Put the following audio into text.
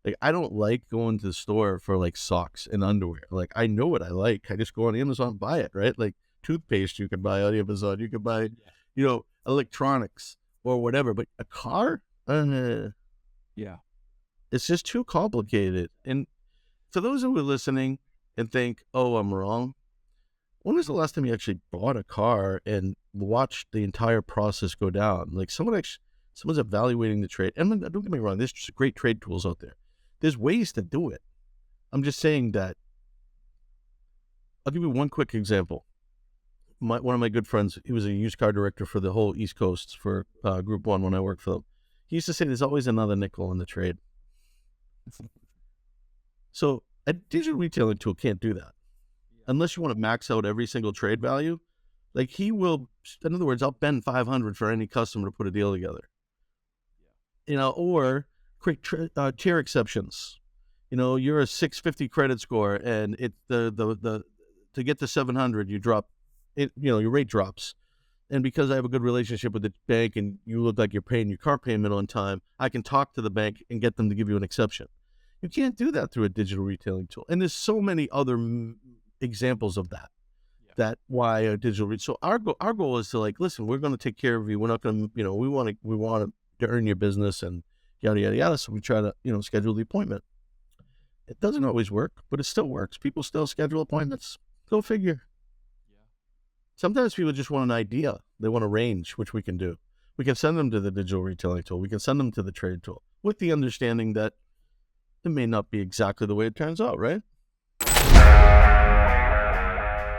Like, I don't like going to the store for like socks and underwear. Like, I know what I like. I just go on Amazon and buy it, right? Like toothpaste you can buy on Amazon. You can buy, electronics or whatever. But a car, Yeah. it's just too complicated. And for those who are listening and think, oh, I'm wrong, when was the last time you actually bought a car and watched the entire process go down? Like someone's evaluating the trade. And don't get me wrong, there's just great trade tools out there. There's ways to do it. I'm just saying that. I'll give you one quick example. One of my good friends, he was a used car director for the whole East Coast for Group 1 when I worked for them. He used to say there's always another nickel in the trade. So a digital retailing tool can't do that. Unless you want to max out every single trade value. Like he will, in other words, I'll bend 500 for any customer to put a deal together. Or quick tier exceptions. You're a 650 credit score, and it the to get to 700, you drop it. Your rate drops, and because I have a good relationship with the bank, and you look like you're paying your car payment on time, I can talk to the bank and get them to give you an exception. You can't do that through a digital retailing tool, and there's so many other examples of that. That why a digital so our goal is to like, listen, we're going to take care of you. We're not going to, we want to earn your business and yada yada yada. So we try to schedule the appointment. It doesn't always work, but it still works. People still schedule appointments. Go figure. Sometimes people just want an idea. They want a range, which we can do. We can send them to the digital retailing tool. We can send them to the trade tool with the understanding that it may not be exactly the way it turns out, right?